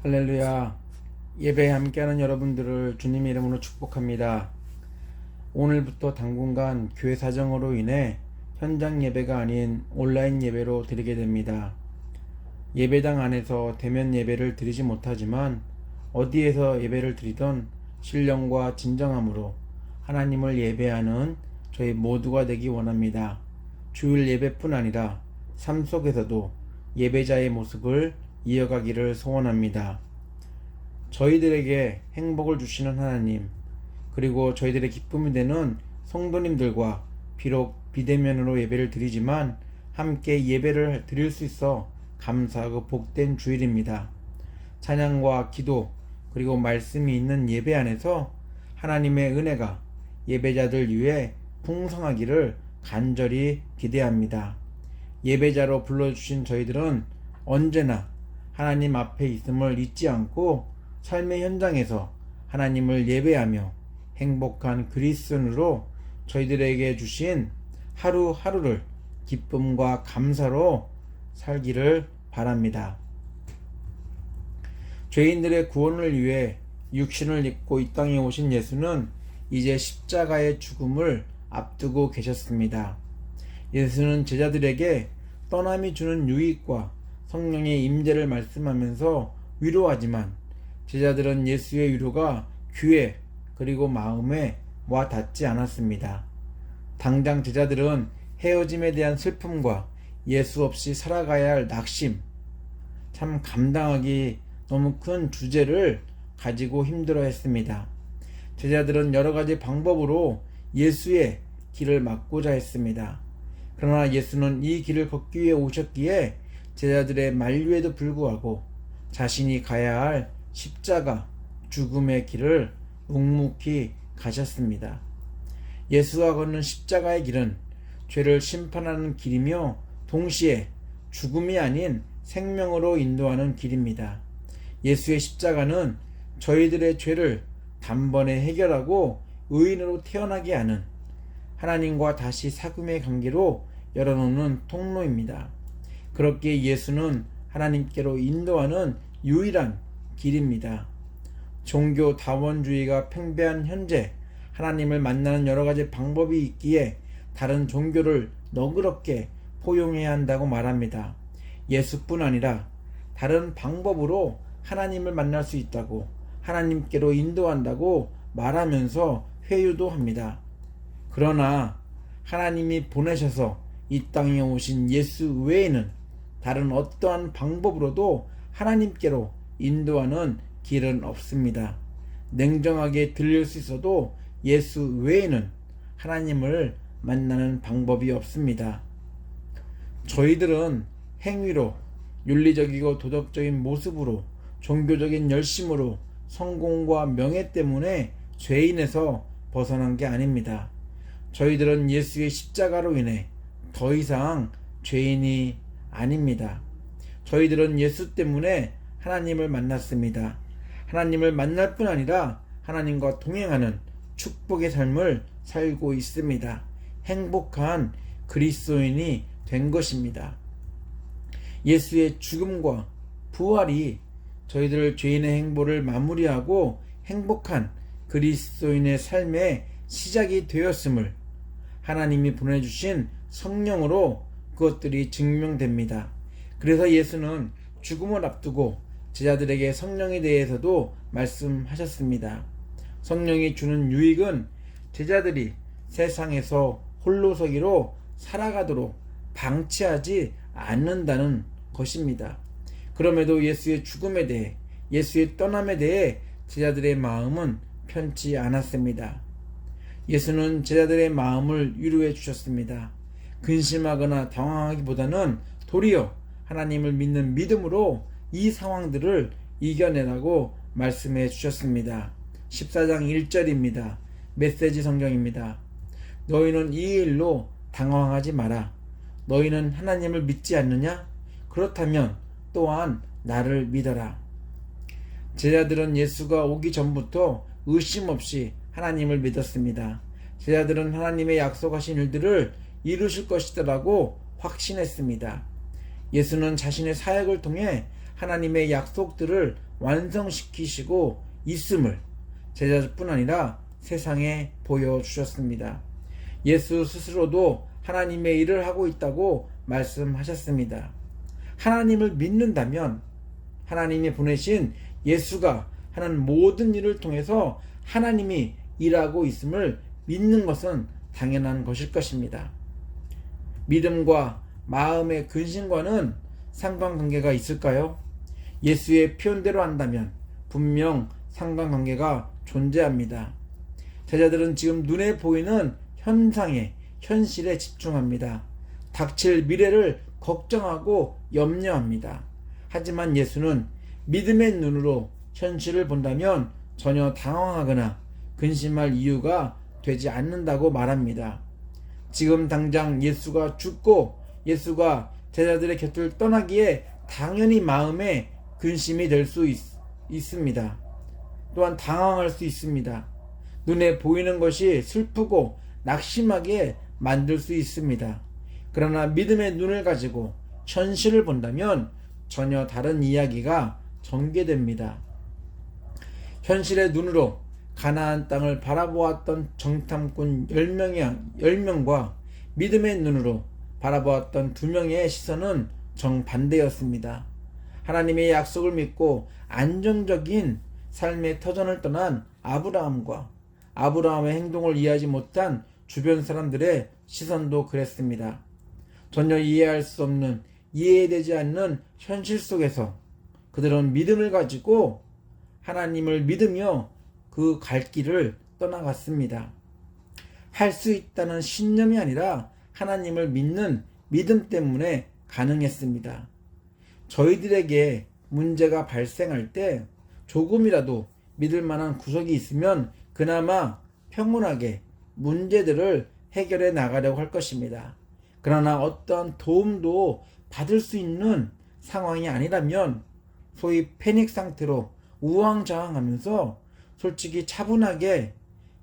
할렐루야. 예배에 함께하는 여러분들을 주님의 이름으로 축복합니다. 오늘부터 당분간 교회 사정으로 인해 현장 예배가 아닌 온라인 예배로 드리게 됩니다. 예배당 안에서 대면 예배를 드리지 못하지만 어디에서 예배를 드리던 신령과 진정함으로 하나님을 예배하는 저희 모두가 되기 원합니다. 주일 예배뿐 아니라 삶 속에서도 예배자의 모습을 이어가기를 소원합니다. 저희들에게 행복을 주시는 하나님, 그리고 저희들의 기쁨이 되는 성도님들과 비록 비대면으로 예배를 드리지만 함께 예배를 드릴 수 있어 감사하고 복된 주일입니다. 찬양과 기도 그리고 말씀이 있는 예배 안에서 하나님의 은혜가 예배자들 위해 풍성하기를 간절히 기대합니다. 예배자로 불러주신 저희들은 언제나 하나님 앞에 있음을 잊지 않고 삶의 현장에서 하나님을 예배하며 행복한 그리스도인으로 저희들에게 주신 하루하루를 기쁨과 감사로 살기를 바랍니다. 죄인들의 구원을 위해 육신을 입고 이 땅에 오신 예수는 이제 십자가의 죽음을 앞두고 계셨습니다. 예수는 제자들에게 떠남이 주는 유익과 성령의 임재를 말씀하면서 위로하지만 제자들은 예수의 위로가 귀에 그리고 마음에 와 닿지 않았습니다. 당장 제자들은 헤어짐에 대한 슬픔과 예수 없이 살아가야 할 낙심, 참 감당하기 너무 큰 주제를 가지고 힘들어했습니다. 제자들은 여러 가지 방법으로 예수의 길을 막고자 했습니다. 그러나 예수는 이 길을 걷기 위해 오셨기에 제자들의 만류에도 불구하고 자신이 가야 할 십자가 죽음의 길을 묵묵히 가셨습니다. 예수가 걷는 십자가의 길은 죄를 심판하는 길이며 동시에 죽음이 아닌 생명으로 인도하는 길입니다. 예수의 십자가는 저희들의 죄를 단번에 해결하고 의인으로 태어나게 하는 하나님과 다시 사귐의 관계로 열어놓는 통로입니다. 그렇기에 예수는 하나님께로 인도하는 유일한 길입니다. 종교 다원주의가 팽배한 현재 하나님을 만나는 여러 가지 방법이 있기에 다른 종교를 너그럽게 포용해야 한다고 말합니다. 예수뿐 아니라 다른 방법으로 하나님을 만날 수 있다고, 하나님께로 인도한다고 말하면서 회유도 합니다. 그러나 하나님이 보내셔서 이 땅에 오신 예수 외에는 다른 어떠한 방법으로도 하나님께로 인도하는 길은 없습니다. 냉정하게 들릴 수 있어도 예수 외에는 하나님을 만나는 방법이 없습니다. 저희들은 행위로, 윤리적이고 도덕적인 모습으로, 종교적인 열심으로, 성공과 명예 때문에 죄인에서 벗어난 게 아닙니다. 저희들은 예수의 십자가로 인해 더 이상 죄인이 아닙니다. 저희들은 예수 때문에 하나님을 만났습니다. 하나님을 만날 뿐 아니라 하나님과 동행하는 축복의 삶을 살고 있습니다. 행복한 그리스도인이 된 것입니다. 예수의 죽음과 부활이 저희들 죄인의 행보를 마무리하고 행복한 그리스도인의 삶의 시작이 되었음을 하나님이 보내주신 성령으로 그것들이 증명됩니다. 그래서 예수는 죽음을 앞두고 제자들에게 성령에 대해서도 말씀하셨습니다. 성령이 주는 유익은 제자들이 세상에서 홀로서기로 살아가도록 방치하지 않는다는 것입니다. 그럼에도 예수의 죽음에 대해, 예수의 떠남에 대해 제자들의 마음은 편치 않았습니다. 예수는 제자들의 마음을 위로해 주셨습니다. 근심하거나 당황하기보다는 도리어 하나님을 믿는 믿음으로 이 상황들을 이겨내라고 말씀해 주셨습니다. 14장 1절입니다. 메시지 성경입니다. 너희는 이 일로 당황하지 마라. 너희는 하나님을 믿지 않느냐? 그렇다면 또한 나를 믿어라. 제자들은 예수가 오기 전부터 의심 없이 하나님을 믿었습니다. 제자들은 하나님의 약속하신 일들을 이루실 것이다라고 확신했습니다. 예수는 자신의 사역을 통해 하나님의 약속들을 완성시키시고 있음을 제자뿐 아니라 세상에 보여주셨습니다. 예수 스스로도 하나님의 일을 하고 있다고 말씀하셨습니다. 하나님을 믿는다면 하나님이 보내신 예수가 하는 모든 일을 통해서 하나님이 일하고 있음을 믿는 것은 당연한 것일 것입니다. 믿음과 마음의 근심과는 상관관계가 있을까요? 예수의 표현대로 한다면 분명 상관관계가 존재합니다. 제자들은 지금 눈에 보이는 현실에 집중합니다. 닥칠 미래를 걱정하고 염려합니다. 하지만 예수는 믿음의 눈으로 현실을 본다면 전혀 당황하거나 근심할 이유가 되지 않는다고 말합니다. 지금 당장 예수가 죽고 예수가 제자들의 곁을 떠나기에 당연히 마음에 근심이 될 수 있습니다. 또한 당황할 수 있습니다. 눈에 보이는 것이 슬프고 낙심하게 만들 수 있습니다. 그러나 믿음의 눈을 가지고 현실을 본다면 전혀 다른 이야기가 전개됩니다. 현실의 눈으로 가나안 땅을 바라보았던 정탐꾼 10명과 믿음의 눈으로 바라보았던 2명의 시선은 정반대였습니다. 하나님의 약속을 믿고 안정적인 삶의 터전을 떠난 아브라함과 아브라함의 행동을 이해하지 못한 주변 사람들의 시선도 그랬습니다. 전혀 이해할 수 없는, 이해되지 않는 현실 속에서 그들은 믿음을 가지고 하나님을 믿으며 그 갈 길을 떠나갔습니다. 할 수 있다는 신념이 아니라 하나님을 믿는 믿음 때문에 가능했습니다. 저희들에게 문제가 발생할 때 조금이라도 믿을 만한 구석이 있으면 그나마 평온하게 문제들을 해결해 나가려고 할 것입니다. 그러나 어떠한 도움도 받을 수 있는 상황이 아니라면 소위 패닉 상태로 우왕좌왕하면서 솔직히 차분하게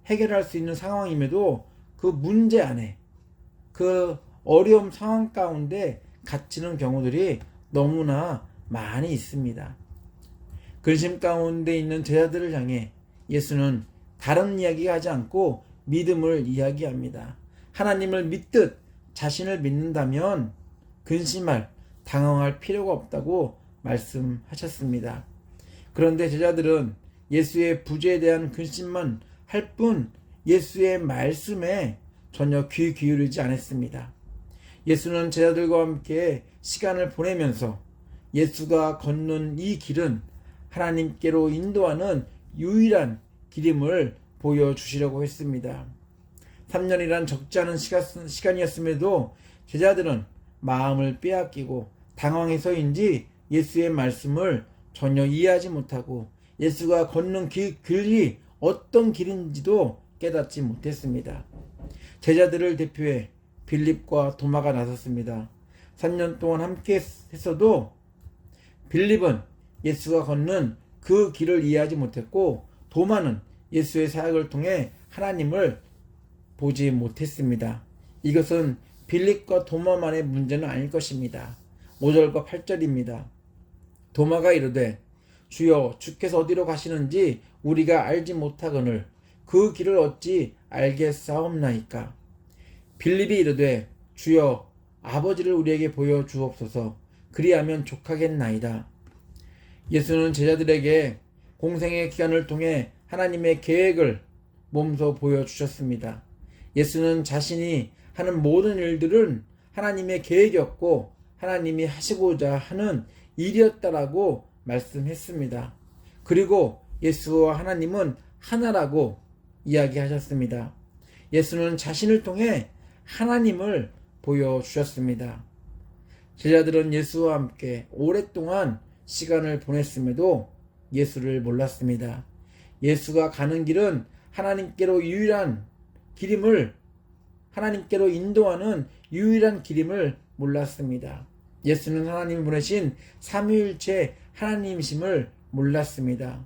해결할 수 있는 상황임에도 그 문제 안에 그 어려움 상황 가운데 갇히는 경우들이 너무나 많이 있습니다. 근심 가운데 있는 제자들을 향해 예수는 다른 이야기 하지 않고 믿음을 이야기합니다. 하나님을 믿듯 자신을 믿는다면 근심할, 당황할 필요가 없다고 말씀하셨습니다. 그런데 제자들은 예수의 부재에 대한 근심만 할 뿐 예수의 말씀에 전혀 귀 기울이지 않았습니다. 예수는 제자들과 함께 시간을 보내면서 예수가 걷는 이 길은 하나님께로 인도하는 유일한 길임을 보여주시려고 했습니다. 3년이란 적지 않은 시간이었음에도 제자들은 마음을 빼앗기고 당황해서인지 예수의 말씀을 전혀 이해하지 못하고 예수가 걷는 길이 어떤 길인지도 깨닫지 못했습니다. 제자들을 대표해 빌립과 도마가 나섰습니다. 3년 동안 함께 했어도 빌립은 예수가 걷는 그 길을 이해하지 못했고 도마는 예수의 사역을 통해 하나님을 보지 못했습니다. 이것은 빌립과 도마만의 문제는 아닐 것입니다. 5절과 8절입니다. 도마가 이르되 주여 주께서 어디로 가시는지 우리가 알지 못하거늘 그 길을 어찌 알겠사옵나이까. 빌립이 이르되 주여 아버지를 우리에게 보여주옵소서. 그리하면 족하겠나이다. 예수는 제자들에게 공생의 기간을 통해 하나님의 계획을 몸소 보여주셨습니다. 예수는 자신이 하는 모든 일들은 하나님의 계획이었고 하나님이 하시고자 하는 일이었다라고 말씀했습니다. 그리고 예수와 하나님은 하나라고 이야기하셨습니다. 예수는 자신을 통해 하나님을 보여주셨습니다. 제자들은 예수와 함께 오랫동안 시간을 보냈음에도 예수를 몰랐습니다. 예수가 가는 길은 하나님께로 유일한 길임을, 하나님께로 인도하는 유일한 길임을 몰랐습니다. 예수는 하나님이 보내신 삼위일체 하나님이심을 몰랐습니다.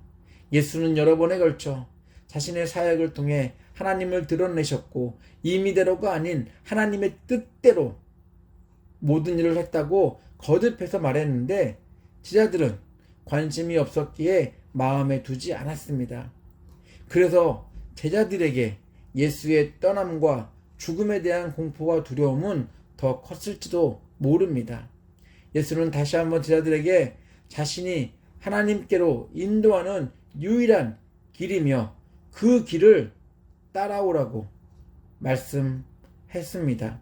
예수는 여러 번에 걸쳐 자신의 사역을 통해 하나님을 드러내셨고 임의대로가 아닌 하나님의 뜻대로 모든 일을 했다고 거듭해서 말했는데 제자들은 관심이 없었기에 마음에 두지 않았습니다. 그래서 제자들에게 예수의 떠남과 죽음에 대한 공포와 두려움은 더 컸을지도 모릅니다. 예수는 다시 한번 제자들에게 자신이 하나님께로 인도하는 유일한 길이며 그 길을 따라오라고 말씀했습니다.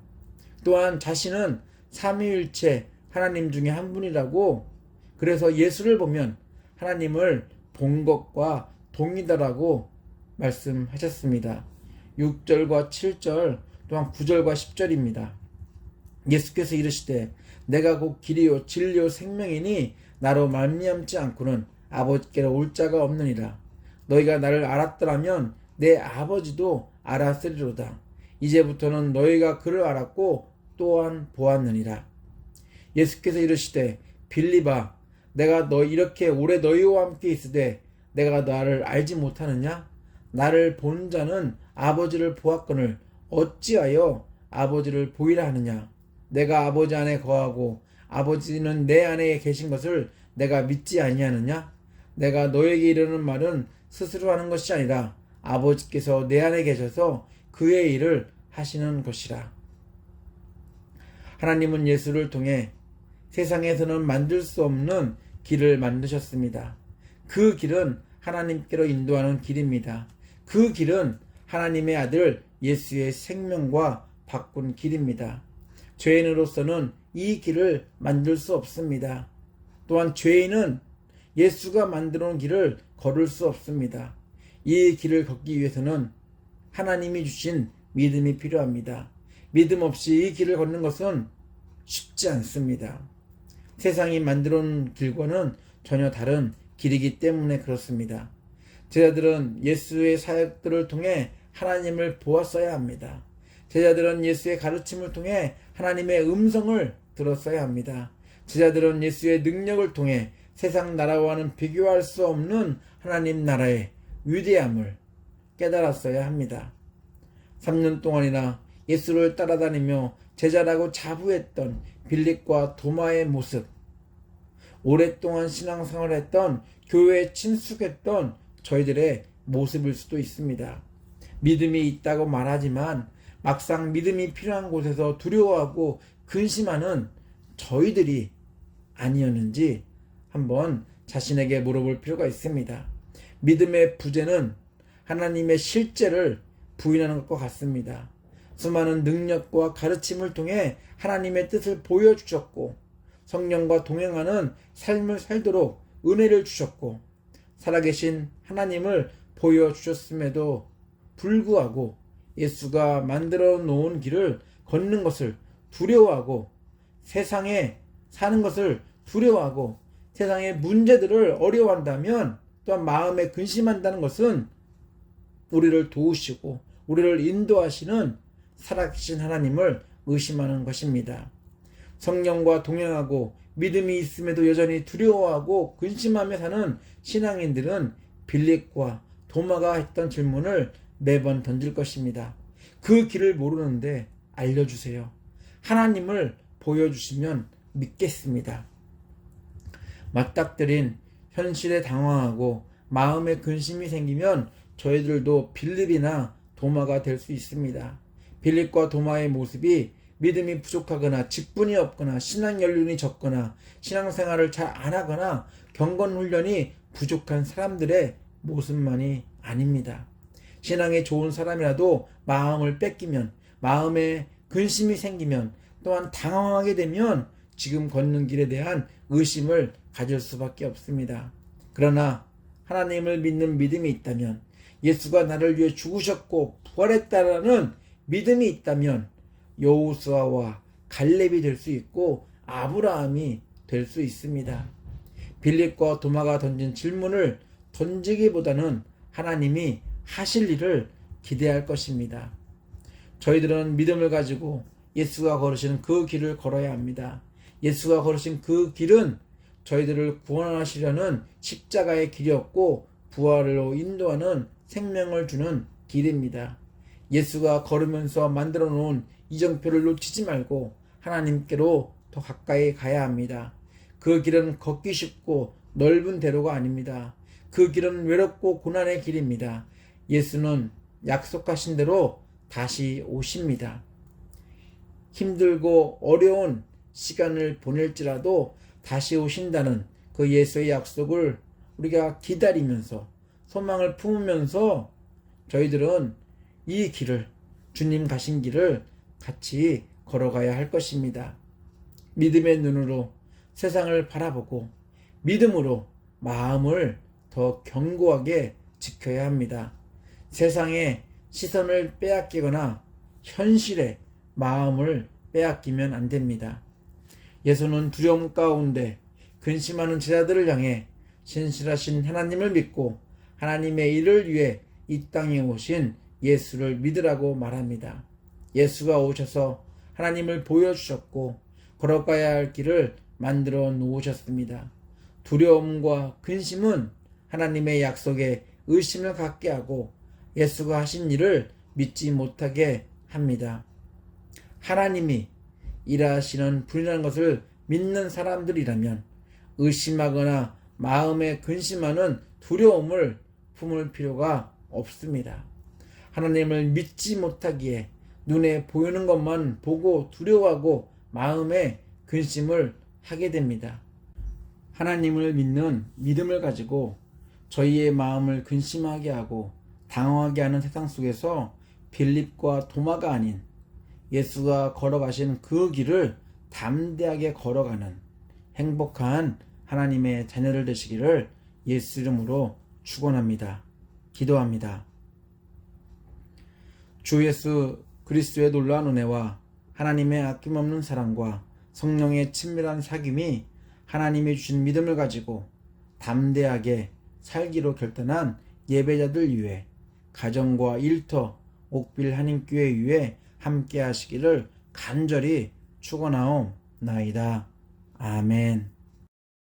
또한 자신은 삼위일체 하나님 중에 한 분이라고, 그래서 예수를 보면 하나님을 본 것과 동이다라고 말씀하셨습니다. 6절과 7절 또한 9절과 10절입니다. 예수께서 이르시되 내가 곧 길이요 진리요 생명이니 나로 말미암지 않고는 아버지께로 올 자가 없느니라. 너희가 나를 알았더라면 내 아버지도 알았으리로다. 이제부터는 너희가 그를 알았고 또한 보았느니라. 예수께서 이르시되 빌립아 내가 너 이렇게 오래 너희와 함께 있으되 내가 나를 알지 못하느냐? 나를 본 자는 아버지를 보았거늘 어찌하여 아버지를 보이라 하느냐? 내가 아버지 안에 거하고 아버지는 내 안에 계신 것을 내가 믿지 아니하느냐? 내가 너에게 이르는 말은 스스로 하는 것이 아니라 아버지께서 내 안에 계셔서 그의 일을 하시는 것이라. 하나님은 예수를 통해 세상에서는 만들 수 없는 길을 만드셨습니다. 그 길은 하나님께로 인도하는 길입니다. 그 길은 하나님의 아들 예수의 생명과 바꾼 길입니다. 죄인으로서는 이 길을 만들 수 없습니다. 또한 죄인은 예수가 만들어 놓은 길을 걸을 수 없습니다. 이 길을 걷기 위해서는 하나님이 주신 믿음이 필요합니다. 믿음 없이 이 길을 걷는 것은 쉽지 않습니다. 세상이 만들어 놓은 길과는 전혀 다른 길이기 때문에 그렇습니다. 제자들은 예수의 사역들을 통해 하나님을 보았어야 합니다. 제자들은 예수의 가르침을 통해 하나님의 음성을 들었어야 합니다. 제자들은 예수의 능력을 통해 세상 나라와는 비교할 수 없는 하나님 나라의 위대함을 깨달았어야 합니다. 3년 동안이나 예수를 따라다니며 제자라고 자부했던 빌립과 도마의 모습, 오랫동안 신앙생활을 했던 교회에 친숙했던 저희들의 모습일 수도 있습니다. 믿음이 있다고 말하지만 막상 믿음이 필요한 곳에서 두려워하고 근심하는 저희들이 아니었는지 한번 자신에게 물어볼 필요가 있습니다. 믿음의 부재는 하나님의 실제를 부인하는 것과 같습니다. 수많은 능력과 가르침을 통해 하나님의 뜻을 보여주셨고 성령과 동행하는 삶을 살도록 은혜를 주셨고 살아계신 하나님을 보여주셨음에도 불구하고 예수가 만들어 놓은 길을 걷는 것을 두려워하고 세상에 사는 것을 두려워하고 세상의 문제들을 어려워한다면 또한 마음에 근심한다는 것은 우리를 도우시고 우리를 인도하시는 살아계신 하나님을 의심하는 것입니다. 성령과 동행하고 믿음이 있음에도 여전히 두려워하고 근심하며 사는 신앙인들은 빌립과 도마가 했던 질문을 매번 던질 것입니다. 그 길을 모르는데 알려주세요. 하나님을 보여주시면 믿겠습니다. 맞닥뜨린 현실에 당황하고 마음에 근심이 생기면 저희들도 빌립이나 도마가 될 수 있습니다. 빌립과 도마의 모습이 믿음이 부족하거나 직분이 없거나 신앙 연륜이 적거나 신앙생활을 잘 안 하거나 경건훈련이 부족한 사람들의 모습만이 아닙니다. 신앙에 좋은 사람이라도 마음을 뺏기면, 마음에 근심이 생기면, 또한 당황하게 되면 지금 걷는 길에 대한 의심을 가질 수밖에 없습니다. 그러나 하나님을 믿는 믿음이 있다면, 예수가 나를 위해 죽으셨고 부활했다라는 믿음이 있다면 여호수아와 갈렙이 될 수 있고 아브라함이 될 수 있습니다. 빌립과 도마가 던진 질문을 던지기보다는 하나님이 하실 일을 기대할 것입니다. 저희들은 믿음을 가지고 예수가 걸으신 그 길을 걸어야 합니다. 예수가 걸으신 그 길은 저희들을 구원하시려는 십자가의 길이었고 부활로 인도하는 생명을 주는 길입니다. 예수가 걸으면서 만들어 놓은 이정표를 놓치지 말고 하나님께로 더 가까이 가야 합니다. 그 길은 걷기 쉽고 넓은 대로가 아닙니다. 그 길은 외롭고 고난의 길입니다. 예수는 약속하신 대로 다시 오십니다. 힘들고 어려운 시간을 보낼지라도 다시 오신다는 그 예수의 약속을 우리가 기다리면서 소망을 품으면서 저희들은 이 길을, 주님 가신 길을 같이 걸어가야 할 것입니다. 믿음의 눈으로 세상을 바라보고 믿음으로 마음을 더 견고하게 지켜야 합니다. 세상의 시선을 빼앗기거나 현실의 마음을 빼앗기면 안 됩니다. 예수는 두려움 가운데 근심하는 제자들을 향해 신실하신 하나님을 믿고 하나님의 일을 위해 이 땅에 오신 예수를 믿으라고 말합니다. 예수가 오셔서 하나님을 보여주셨고 걸어가야 할 길을 만들어 놓으셨습니다. 두려움과 근심은 하나님의 약속에 의심을 갖게 하고 예수가 하신 일을 믿지 못하게 합니다. 하나님이 일하시는 분이라는 것을 믿는 사람들이라면 의심하거나 마음에 근심하는 두려움을 품을 필요가 없습니다. 하나님을 믿지 못하기에 눈에 보이는 것만 보고 두려워하고 마음에 근심을 하게 됩니다. 하나님을 믿는 믿음을 가지고 저희의 마음을 근심하게 하고 당황하게 하는 세상 속에서 빌립과 도마가 아닌 예수가 걸어가신 그 길을 담대하게 걸어가는 행복한 하나님의 자녀들 되시기를 예수 이름으로 축원합니다. 기도합니다. 주 예수 그리스도의 놀라운 은혜와 하나님의 아낌없는 사랑과 성령의 친밀한 사귐이 하나님이 주신 믿음을 가지고 담대하게 살기로 결단한 예배자들 위해 가정과 일터 옥빌 한인교회 위에 함께 하시기를 간절히 축원하옵나이다. 아멘.